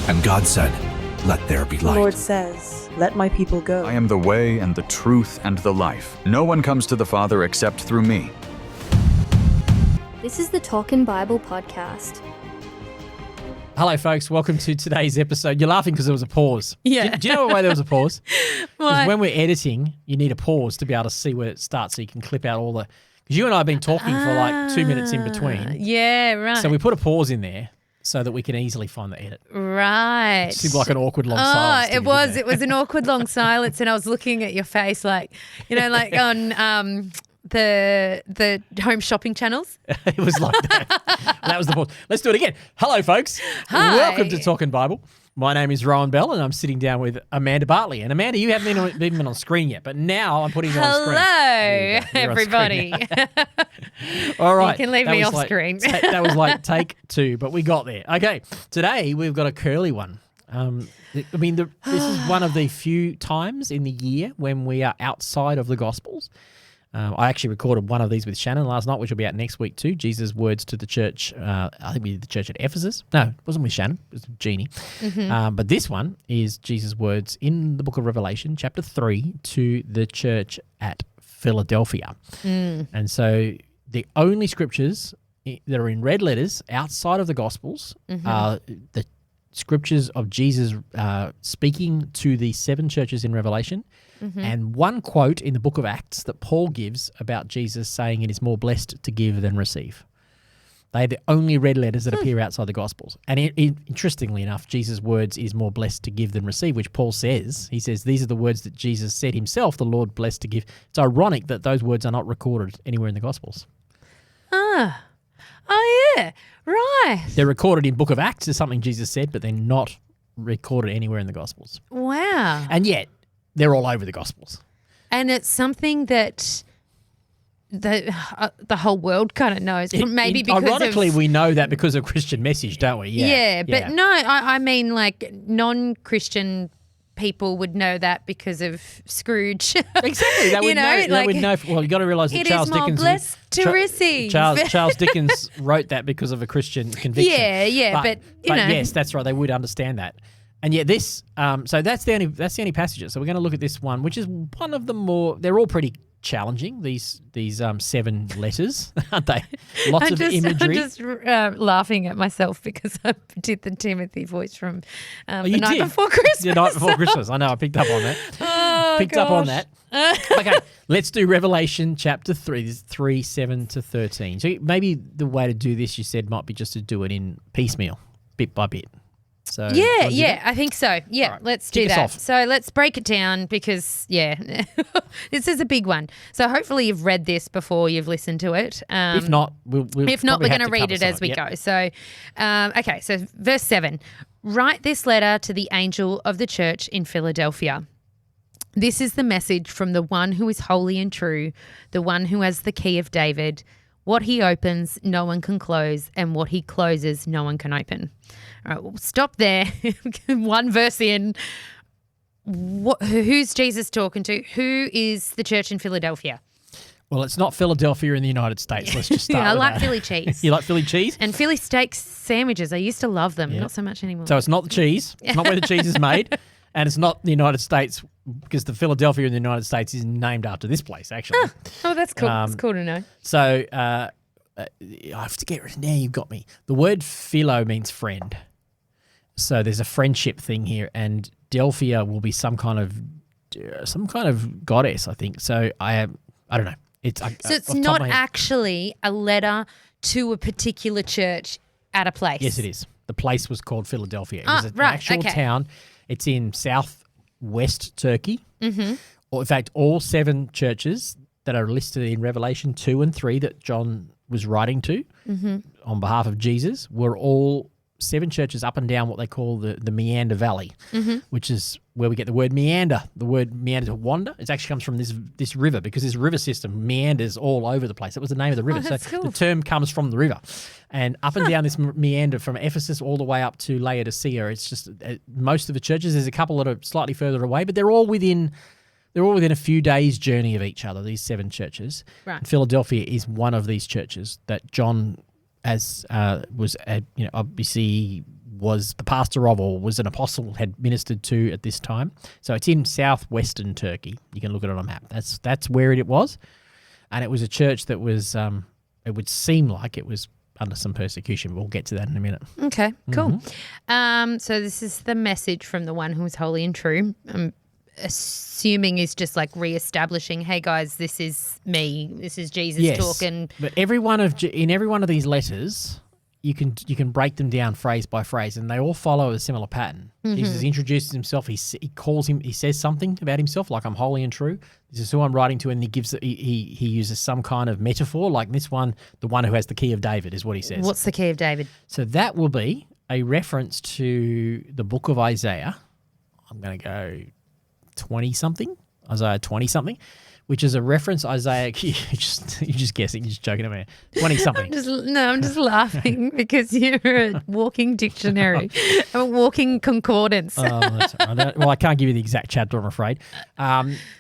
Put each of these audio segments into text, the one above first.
And God said, "Let there be The light." Lord says, "Let my people go." I am the way and the truth and the life. No one comes to the Father except through me. This is the Talkin' Bible podcast. Hello, folks. Welcome to today's episode. You're laughing because there was a pause. Yeah. Do you know why there was a pause? Why? Because when we're editing, you need a pause to be able to see where it starts so you can clip out all the... Because you and I have been talking for like 2 minutes in between. Yeah, right. So we put a pause in there so that we can easily find the edit. Right. It seemed like an awkward long silence. It was. It was an awkward long silence, and I was looking at your face like, like on the home shopping channels. It was like that. That was the pause. Let's do it again. Hello, folks. Hi. Welcome to Talkin' Bible. My name is Rowan Bell, and I'm sitting down with Amanda Bartley. And Amanda, you haven't been on screen yet, but now I'm putting you on screen. Hello, You're on everybody. screen. All right. You can leave That me was off like- screen. That was like take 2, but we got there. Okay. Today we've got a curly one. This is one of the few times in the year when we are outside of the Gospels. I actually recorded one of these with Shannon last night, which will be out next week too. Jesus' words to the church. I think we did the church at Ephesus. No, it wasn't with Shannon. It was with Jeannie. Mm-hmm. But this one is Jesus' words in the book of Revelation, chapter 3, to the church at Philadelphia. And so the only scriptures that are in red letters outside of the Gospels are the scriptures of Jesus speaking to the 7 churches in Revelation, and one quote in the book of Acts that Paul gives about Jesus saying it is more blessed to give than receive. They're the only red letters that appear outside the Gospels. And interestingly enough, Jesus' words is more blessed to give than receive, which Paul says. He says these are the words that Jesus said himself, the Lord blessed to give. It's ironic that those words are not recorded anywhere in the Gospels. Oh, yeah. Right. They're recorded in book of Acts as something Jesus said, but they're not recorded anywhere in the Gospels. Wow. And yet, they're all over the Gospels. And it's something that the whole world kind of knows. Maybe because ironically, of, we know that because of Christian message, don't we? Yeah, but no, I mean like non-Christian people would know that because of Scrooge. Exactly. They would know. They would know. Well, you got to realise that It Charles is more Dickens blessed to receive. Charles Dickens wrote that because of a Christian conviction. Yeah, but you know. yes, that's right. They would understand that. And yet this, so that's the only passages. So we're going to look at this one, which is one of the more. They're all pretty challenging. These 7 letters, aren't they? Lots of imagery. I'm just laughing at myself because I did the Timothy voice from the you night did? before Christmas. The night before Christmas. I know. I picked up on that. Up on that. Okay, let's do Revelation chapter 3, 7 to 13. So maybe the way to do this, you said, might be just to do it in piecemeal, bit by bit. So Yeah, I think so. Yeah, right, let's do kick us that. off. So let's break it down because, this is a big one. So hopefully you've read this before you've listened to it. If not, we're we're going to read it as we go. So, okay, so verse 7. Write this letter to the angel of the church in Philadelphia. This is the message from the one who is holy and true, the one who has the key of David. What he opens, no one can close, and what he closes, no one can open. All right, we'll stop there. One verse in. Who's Jesus talking to? Who is the church in Philadelphia? Well, it's not Philadelphia in the United States. Let's just start I with like that. Philly cheese. You like Philly cheese? And Philly steak sandwiches. I used to love them. Not so much anymore. So it's not the cheese. It's not where the cheese is made. And it's not the United States because the Philadelphia in the United States is named after this place, actually. Oh, that's cool. That's cool to know. So I have to get rid of now. You've got me. The word philo means friend. So there's a friendship thing here, and Delphia will be some kind of goddess, I think. So I don't know. So it's not actually a letter to a particular church at a place. Yes, it is. The place was called Philadelphia. It was an right, actual okay. town. It's in southwest Turkey. Mm-hmm. Or in fact, all 7 churches that are listed in Revelation 2 and 3 that John was writing to on behalf of Jesus were all 7 churches up and down what they call the Meander Valley, which is where we get the word meander. The word meander to wander. It actually comes from this river because this river system meanders all over the place. That was the name of the river. That's so cool. the term comes from the river. And up and down this meander from Ephesus all the way up to Laodicea, it's just most of the churches. There's a couple that are slightly further away, but they're all within a few days' journey of each other, these 7 churches. Right. And Philadelphia is one of these churches that John, as was obviously was the pastor of or was an apostle, had ministered to at this time. So it's in southwestern Turkey. You can look at it on a map. That's where it was. And it was a church that was, it would seem like it was under some persecution. We'll get to that in a minute. Okay, cool. So this is the message from the one who is holy and true. I'm assuming is just like reestablishing, hey guys, this is me. This is Jesus talking. But in every one of these letters, you can break them down phrase by phrase, and they all follow a similar pattern. Jesus introduces himself. He says something about himself, like I'm holy and true. This is who I'm writing to, and he uses some kind of metaphor, like this one, the one who has the key of David, is what he says. What's the key of David? So that will be a reference to the book of Isaiah. I'm going to go 20-something, Isaiah 20-something. Which is a reference, Isaiah, you're just guessing, you're just joking at me. 20-something. I'm just laughing because you're a walking dictionary, a walking concordance. Well, I can't give you the exact chapter, I'm afraid.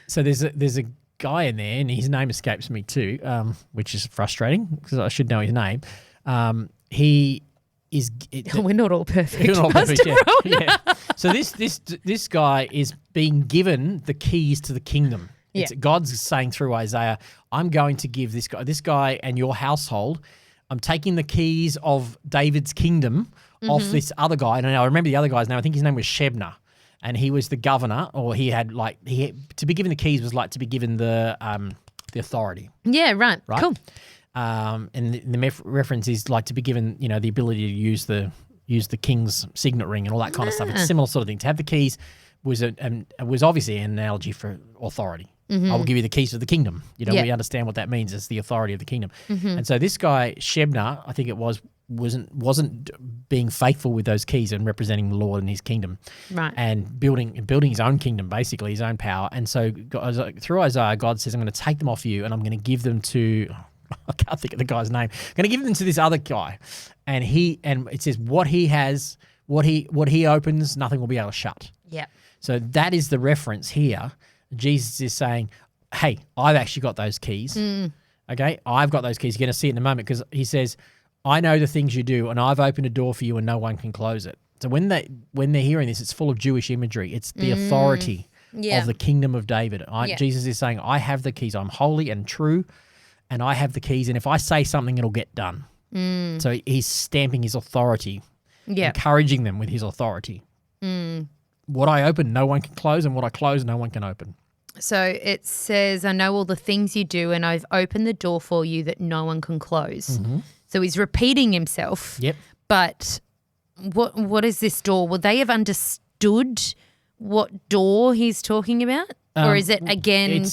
So there's a guy in there, and his name escapes me too, which is frustrating because I should know his name. He is... We're not all perfect. We're not all perfect, Pastor yeah. So this guy is being given the keys to the kingdom. It's God's saying through Isaiah, I'm going to give this guy and your household, I'm taking the keys of David's kingdom off this other guy. And I remember the other guy's name. I think his name was Shebna. And he was the governor, or to be given the keys was like to be given the authority. Yeah, right. Cool. And the reference is like to be given, the ability to use the king's signet ring and all that kind of stuff. It's a similar sort of thing. To have the keys was obviously an analogy for authority. I will give you the keys to the kingdom. We understand what that means. It's the authority of the kingdom. And so this guy, Shebna, I think it wasn't being faithful with those keys and representing the Lord and his kingdom. Right. And building his own kingdom, basically, his own power. And so through Isaiah, God says, I'm going to take them off you and I'm going to give them to, I can't think of the guy's name. I'm going to give them to this other guy. And it says what he has, what he opens, nothing will be able to shut. Yeah. So that is the reference here. Jesus is saying, hey, I've actually got those keys. Okay, I've got those keys. You're going to see it in a moment because he says, I know the things you do and I've opened a door for you and no one can close it. So when they're hearing this, it's full of Jewish imagery. It's the authority of the kingdom of David. Jesus is saying, I have the keys. I'm holy and true and I have the keys. And if I say something, it'll get done. So he's stamping his authority, encouraging them with his authority. What I open, no one can close, and what I close, no one can open. So it says, I know all the things you do, and I've opened the door for you that no one can close. So he's repeating himself. Yep. But what is this door? Will they have understood what door he's talking about? Or is it, again,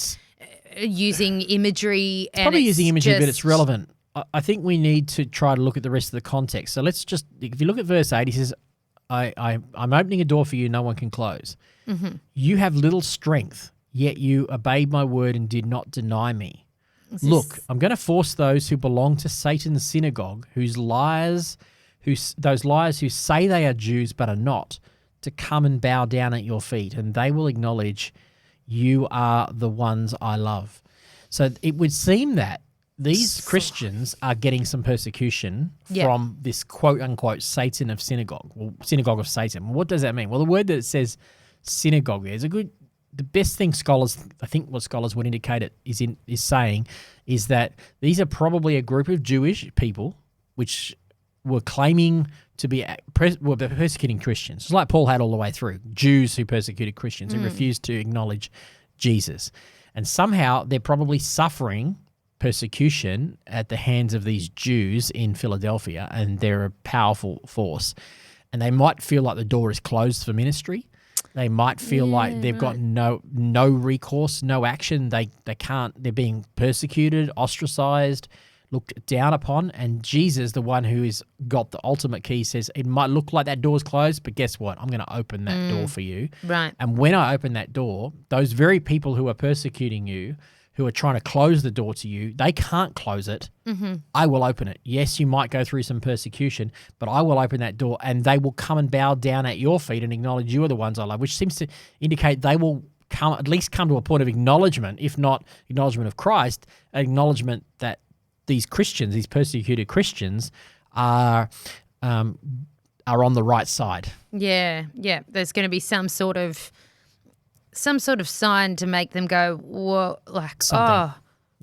using imagery? It's probably using imagery, but it's relevant. I think we need to try to look at the rest of the context. So let's just, if you look at verse 8, he says, I'm opening a door for you no one can close. You have little strength, yet you obeyed my word and did not deny me. Look, I'm going to force those who belong to Satan's synagogue, those liars who say they are Jews but are not, to come and bow down at your feet, and they will acknowledge you are the ones I love. So it would seem that these Christians are getting some persecution from this quote-unquote Satan of synagogue, or synagogue of Satan. What does that mean? Well, the word that says synagogue there is the best thing what scholars would indicate it is saying is that these are probably a group of Jewish people which were claiming to be persecuting Christians. It's like Paul had all the way through, Jews who persecuted Christians, who refused to acknowledge Jesus. And somehow they're probably suffering persecution at the hands of these Jews in Philadelphia, and they're a powerful force. And they might feel like the door is closed for ministry. They might feel like they've got no recourse, no action. They can't. They're being persecuted, ostracized, looked down upon. And Jesus, the one who has got the ultimate key, says it might look like that door's closed, but guess what? I'm going to open that door for you. Right. And when I open that door, those very people who are persecuting you, who are trying to close the door to you, they can't close it. I will open it. Yes, you might go through some persecution, but I will open that door and they will come and bow down at your feet and acknowledge you are the ones I love, which seems to indicate they will at least come to a point of acknowledgement, if not acknowledgement of Christ, acknowledgement that these Christians, these persecuted Christians, are are on the right side. Yeah. There's going to be some sort of sign to make them go, whoa, like, Something.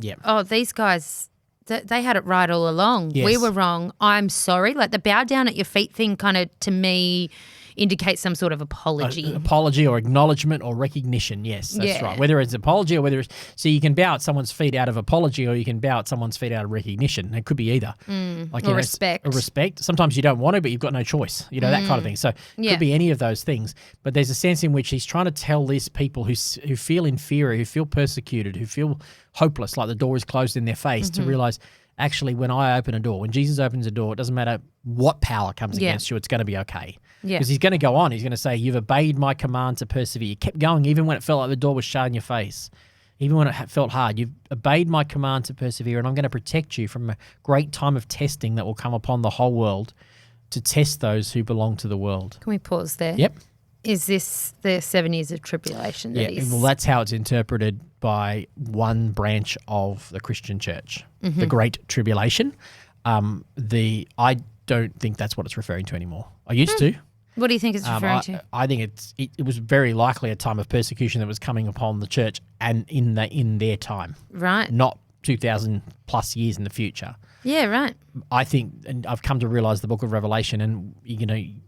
Yeah. oh, these guys, they had it right all along. Yes. We were wrong. I'm sorry. Like the bow down at your feet thing kind of, to me, indicates some sort of apology. Apology or acknowledgement or recognition. Yes, that's right. Whether it's apology or whether it's... So you can bow at someone's feet out of apology or you can bow at someone's feet out of recognition. It could be either. Or respect. Or respect. Sometimes you don't want to, but you've got no choice. That kind of thing. So it could be any of those things. But there's a sense in which he's trying to tell these people who feel inferior, who feel persecuted, who feel hopeless, like the door is closed in their face, to realise, actually, when I open a door, when Jesus opens a door, it doesn't matter what power comes against you, it's going to be okay. Because he's going to go on. He's going to say, you've obeyed my command to persevere. You kept going even when it felt like the door was shut in your face. Even when it felt hard. You've obeyed my command to persevere, and I'm going to protect you from a great time of testing that will come upon the whole world to test those who belong to the world. Can we pause there? Yep. Is this the 7 years of tribulation? Well, that's how it's interpreted by one branch of the Christian church, the Great Tribulation. I don't think that's what it's referring to anymore. I used to. What do you think it's referring to? I think it was very likely a time of persecution that was coming upon the church and in their time. Right. Not 2,000 plus years in the future. Yeah, right. I think, and I've come to realise the book of Revelation, and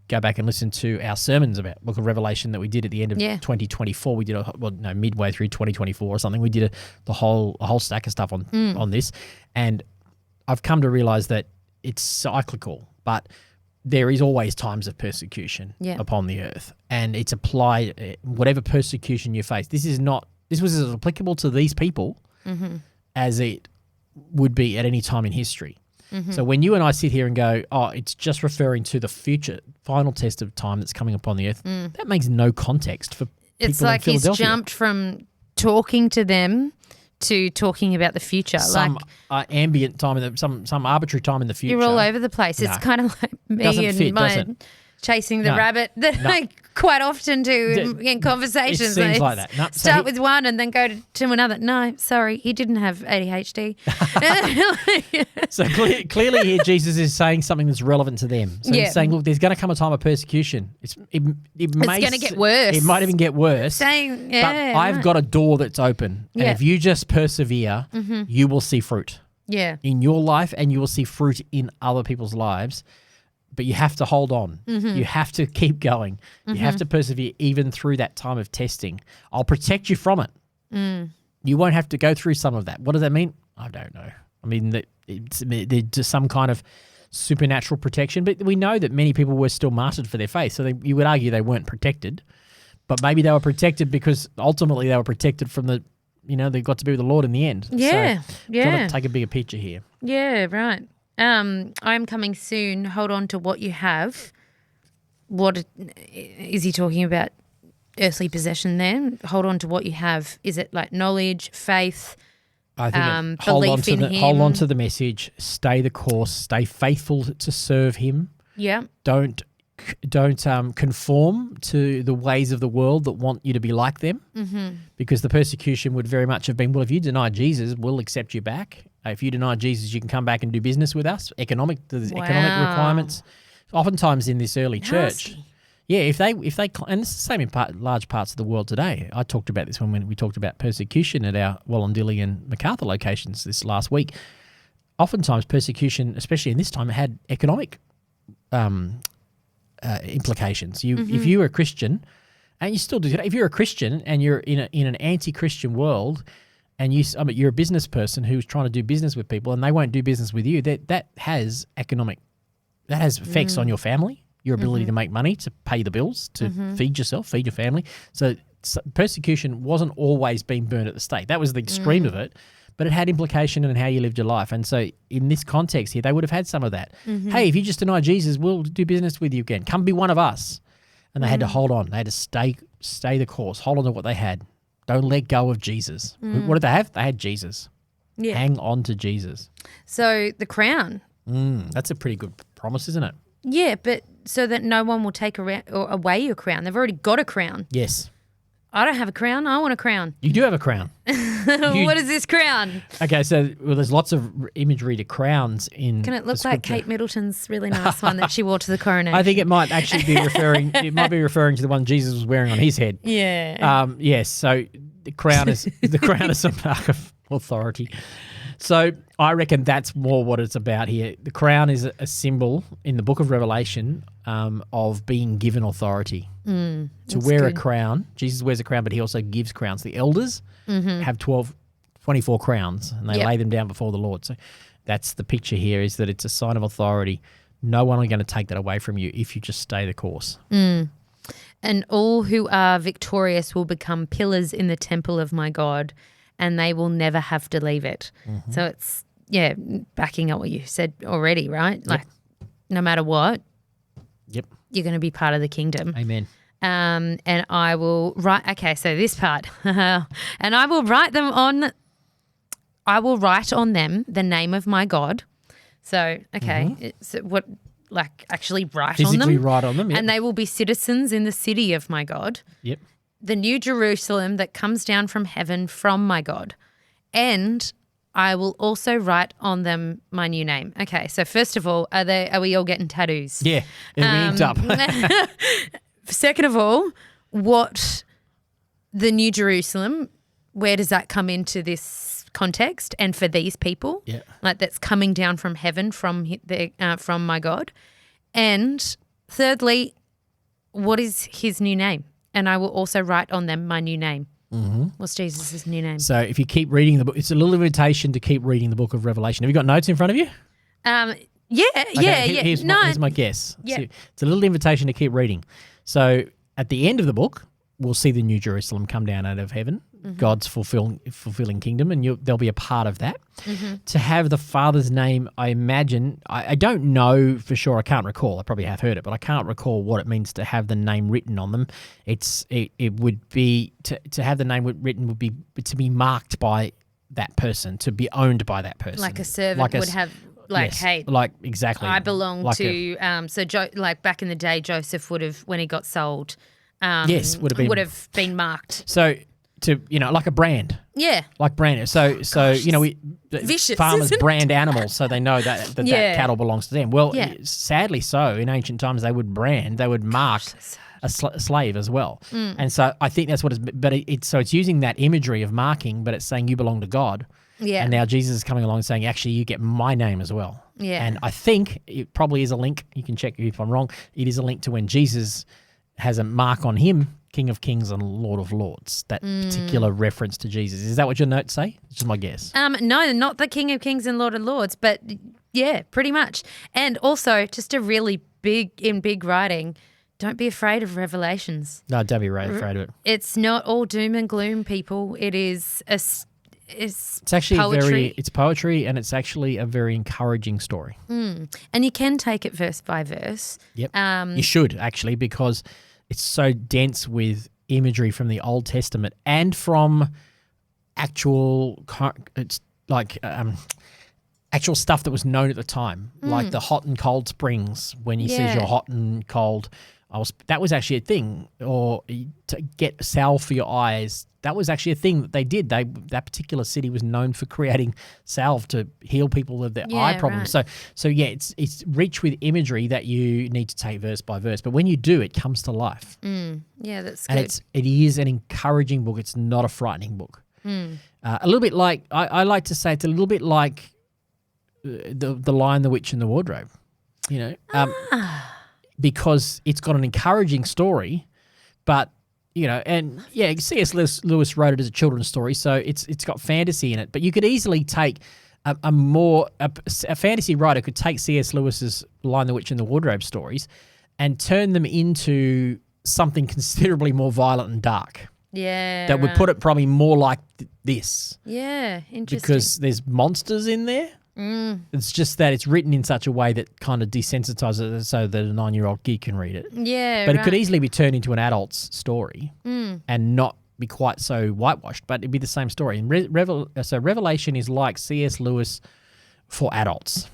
go back and listen to our sermons about book of Revelation that we did at the end of 2024. We did midway through 2024 or something. We did a whole stack of stuff on this, and I've come to realise that it's cyclical, but there is always times of persecution upon the earth, and it's applied whatever persecution you face. This was as applicable to these people as it would be at any time in history. So when you and I sit here and go, oh, it's just referring to the future final test of time that's coming upon the earth, that makes no context for people It's like in he's Philadelphia. jumped from talking to them to talking about the future. Some ambient time, some arbitrary time in the future. You're all over the place. It's kind of like me Doesn't and fit, my does it? chasing the rabbit that I quite often do in conversations. It seems like that. No, start with one and then go to another. No, sorry, he didn't have ADHD. So clearly here Jesus is saying something that's relevant to them. So he's saying, look, there's going to come a time of persecution. It's going to get worse. It might even get worse. But I've got a door that's open. And if you just persevere, you will see fruit. Yeah. In your life, and you will see fruit in other people's lives. But you have to hold on. You have to keep going. You have to persevere even through that time of testing. I'll protect you from it. You won't have to go through some of that. What does that mean? I don't know. I mean, there's just some kind of supernatural protection. But we know that many people were still martyred for their faith. So you would argue they weren't protected. But maybe they were protected because ultimately they were protected from they got to be with the Lord in the end. Yeah. So trying to take a bigger picture here. Yeah, right. I'm coming soon. Hold on to what you have. What is he talking about? Earthly possession there. Hold on to what you have. Is it like knowledge, faith, I think belief in him? Hold on to the message. Stay the course. Stay faithful to serve him. Yeah. Don't conform to the ways of the world that want you to be like them, because the persecution would very much have been, well, if you deny Jesus, we'll accept you back. If you deny Jesus, you can come back and do business with us. Economic requirements. Oftentimes in this early church, if they, and it's the same in large parts of the world today. I talked about this when we talked about persecution at our Wallandilly and MacArthur locations this last week. Oftentimes persecution, especially in this time, it had economic implications. If you were a Christian, and you still do, if you're a Christian and you're in an anti-Christian world, and you're a business person who's trying to do business with people, and they won't do business with you, that has effects on your family, your ability to make money, to pay the bills, to feed yourself, feed your family. So persecution wasn't always being burned at the stake. That was the extreme of it. But it had implication in how you lived your life. And so in this context here, they would have had some of that. Hey, if you just deny Jesus, we'll do business with you again. Come be one of us. And they had to hold on. They had to stay the course, hold on to what they had. Don't let go of Jesus. What did they have? They had Jesus. Yeah. Hang on to Jesus. So the crown. That's a pretty good promise, isn't it? Yeah, but so that no one will take away your crown. They've already got a crown. Yes. I don't have a crown. I want a crown. You do have a crown. What is this crown? Okay, so there's lots of imagery to crowns in. Can it look the like scripture. Kate Middleton's really nice one that she wore to the coronation? I think it might actually be referring. It might be referring to the one Jesus was wearing on his head. Yeah. Yes. So the crown is a mark of authority. So I reckon that's more what it's about here. The crown is a symbol in the book of Revelation of being given authority. To wear a crown. Jesus wears a crown, but he also gives crowns. The elders have 24 crowns, and they lay them down before the Lord. So that's the picture here, is that it's a sign of authority. No one are going to take that away from you if you just stay the course. And all who are victorious will become pillars in the temple of my God, and they will never have to leave it. So it's, backing up what you said already, right? Like, no matter what, you're going to be part of the kingdom. Amen. And I will write, okay, so this part, and I will write on them the name of my God. So, okay, it's what, like, actually write on them. Physically write on them, And they will be citizens in the city of my God. Yep. The new Jerusalem that comes down from heaven from my God. And I will also write on them my new name. Okay, so first of all, are we all getting tattoos? Yeah, we inked up. Second of all, what the new Jerusalem, where does that come into this context and for these people? Yeah. Like, that's coming down from heaven from my God. And thirdly, what is his new name? And I will also write on them my new name. What's Jesus' new name? So if you keep reading the book, it's a little invitation to keep reading the book of Revelation. Have you got notes in front of you? Here's my guess. Yeah. So it's a little invitation to keep reading. So at the end of the book, we'll see the new Jerusalem come down out of heaven, God's fulfilling kingdom, and they'll be a part of that. To have the Father's name, I imagine, I don't know for sure, I can't recall, I probably have heard it, but I can't recall what it means to have the name written on them. It would be, to have the name written would be to be marked by that person, to be owned by that person. Like a servant would have, like, yes, hey, like exactly. I belong like to, like back in the day, Joseph would have, when he got sold, would have been marked. So to like a brand. Yeah. Like brand. So Vicious, farmers isn't it? brand animals, so they know that cattle belongs to them. Well, sadly so, in ancient times they would mark a slave as well. And so I think that's what it's using that imagery of marking, but it's saying you belong to God. Yeah. And now Jesus is coming along and saying, actually, you get my name as well. Yeah. And I think it probably is a link. You can check if I'm wrong. It is a link to when Jesus has a mark on him, King of Kings and Lord of Lords, that particular reference to Jesus. Is that what your notes say? It's just my guess. No, not the King of Kings and Lord of Lords, but yeah, pretty much. And also, just a really big writing, don't be afraid of revelations. No, don't be afraid of it. It's not all doom and gloom, people. It is it's actually poetry. It's poetry, and it's actually a very encouraging story. And you can take it verse by verse. Yep. You should, actually, because it's so dense with imagery from the Old Testament and from actual actual stuff that was known at the time, like the hot and cold springs. When he says you're hot and cold, that was actually a thing. Or to get salve for your eyes, that was actually a thing that they did. That particular city was known for creating salve to heal people of their eye problems. Right. So it's rich with imagery that you need to take verse by verse. But when you do, it comes to life. Yeah, that's good. And it is an encouraging book. It's not a frightening book. A little bit like, I like to say, it's a little bit like the Lion, the Witch, and the Wardrobe. Because it's got an encouraging story, but C.S. Lewis wrote it as a children's story, so it's got fantasy in it. But you could easily take a fantasy writer could take C.S. Lewis's Lion, the Witch, and the Wardrobe stories and turn them into something considerably more violent and dark. Yeah, that would put it probably more like this. Yeah, interesting. Because there's monsters in there. It's just that it's written in such a way that kind of desensitizes it so that a 9-year-old kid can read it. Yeah, but it could easily be turned into an adult's story and not be quite so whitewashed, but it'd be the same story. And so Revelation is like C.S. Lewis for adults.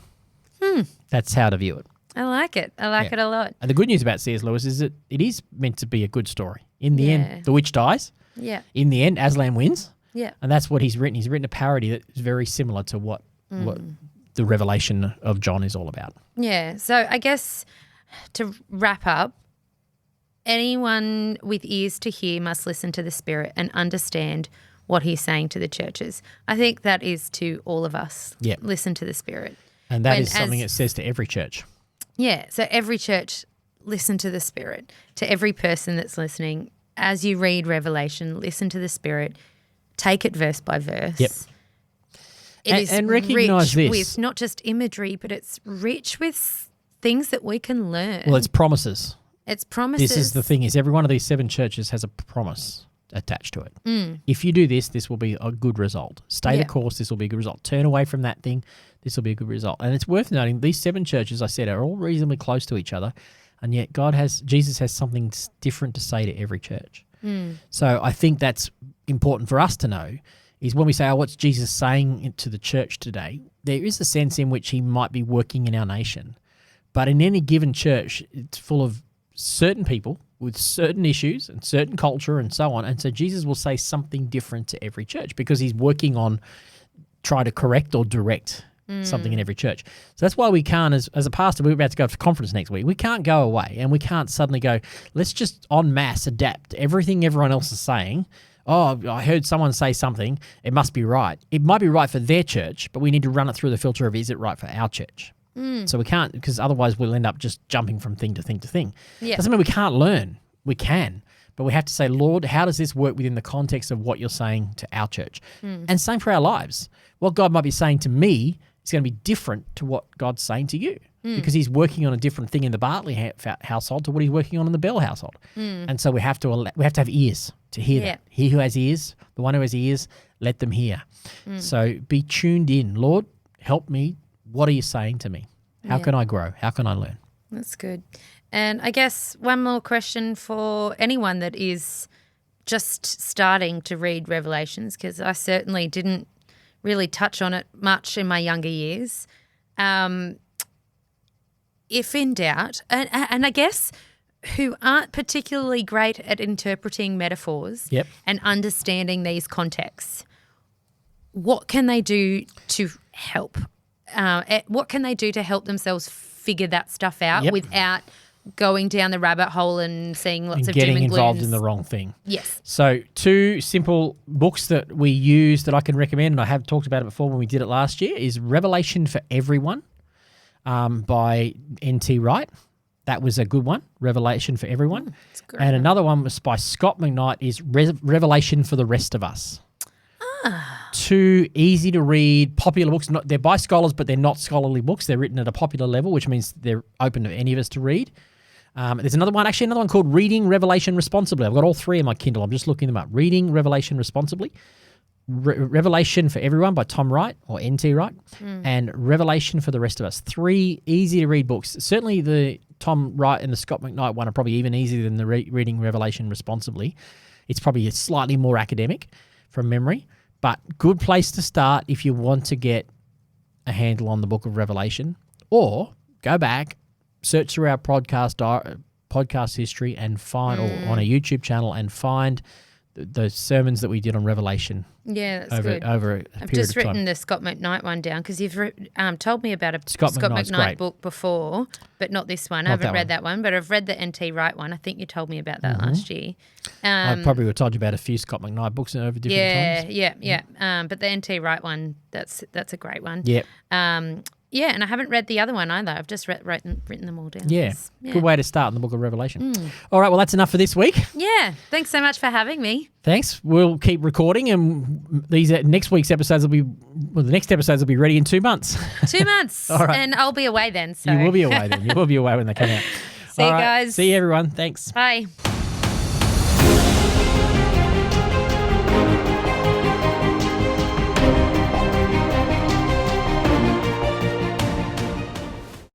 That's how to view it. I like it. I like it a lot. And the good news about C.S. Lewis is that it is meant to be a good story. In the end, the witch dies. Yeah. In the end, Aslan wins. Yeah. And that's what he's written. He's written a parody that is very similar to what the revelation of John is all about. Yeah. So I guess to wrap up, anyone with ears to hear must listen to the Spirit and understand what he's saying to the churches. I think that is to all of us. Yeah. Listen to the Spirit. And that is something it says to every church. Yeah. So every church, listen to the Spirit. To every person that's listening, as you read Revelation, listen to the Spirit. Take it verse by verse. Yep. It is and recognise rich this. with not just imagery, but it's rich with things that we can learn. Well, it's promises. It's promises. This is the thing, is every one of these 7 churches has a promise attached to it. If you do this, this will be a good result. Stay the course, this will be a good result. Turn away from that thing, this will be a good result. And it's worth noting, these 7 churches, I said, are all reasonably close to each other, and yet Jesus has something different to say to every church. So I think that's important for us to know, is when we say, what's Jesus saying to the church today, there is a sense in which he might be working in our nation. But in any given church, it's full of certain people with certain issues and certain culture and so on. And so Jesus will say something different to every church because he's working on trying to correct or direct something in every church. So that's why we can't, as a pastor, we're about to go to conference next week. We can't go away and we can't suddenly go, let's just en masse adapt everything everyone else is saying. Oh, I heard someone say something. It must be right. It might be right for their church, but we need to run it through the filter of, is it right for our church? So we can't, because otherwise we'll end up just jumping from thing to thing to thing. Yeah. Doesn't mean we can't learn. We can. But we have to say, Lord, how does this work within the context of what you're saying to our church? And same for our lives. What God might be saying to me is going to be different to what God's saying to you because he's working on a different thing in the Bartley household to what he's working on in the Bell household. And so we have to have ears to hear that. He who has ears, the one who has ears, let them hear. So be tuned in. Lord, help me. What are you saying to me? How can I grow? How can I learn? That's good. And I guess one more question for anyone that is just starting to read Revelations, because I certainly didn't really touch on it much in my younger years. If in doubt, and I guess who aren't particularly great at interpreting metaphors and understanding these contexts, what can they do to help? What can they do to help themselves figure that stuff out without going down the rabbit hole and seeing lots of doom and getting glooms? involved in the wrong thing? Yes. So 2 simple books that we use that I can recommend, and I have talked about it before when we did it last year, is Revelation for Everyone by N.T. Wright. That was a good one, Revelation for Everyone. And another one was by Scott McKnight, is Revelation for the Rest of Us. 2 easy to read, popular books. They're by scholars, but they're not scholarly books. They're written at a popular level, which means they're open to any of us to read. There's another one called Reading Revelation Responsibly. I've got all 3 in my Kindle. I'm just looking them up. Reading Revelation Responsibly. Revelation for Everyone by Tom Wright or N.T. Wright. And Revelation for the Rest of Us. 3 easy to read books. Certainly the Tom Wright and the Scott McKnight one are probably even easier than the Reading Revelation Responsibly. It's probably slightly more academic from memory. But good place to start if you want to get a handle on the book of Revelation, or go back, search through our podcast history and find, or on a YouTube channel, and find the sermons that we did on Revelation. Yeah, that's over good. Over a period of time. I've just written the Scott McKnight one down because you've told me about a Scott McKnight's McKnight great. book before, but not this one. I Not haven't that read one. that one, but I've read the N.T. Wright one. I think you told me about that last year. I probably would have told you about a few Scott McKnight books over different times. Yeah. But the N.T. Wright one, that's a great one. Yep. Yeah, and I haven't read the other one either. I've just written them all down. Yeah. Good way to start in the book of Revelation. All right, well, that's enough for this week. Yeah. Thanks so much for having me. Thanks. We'll keep recording, and these next week's episodes will be, well, the next episodes will be ready in 2 months. 2 months. All right. And I'll be away then. So. You will be away then. You will be away when they come out. See you All right. guys. See you, everyone. Thanks. Bye.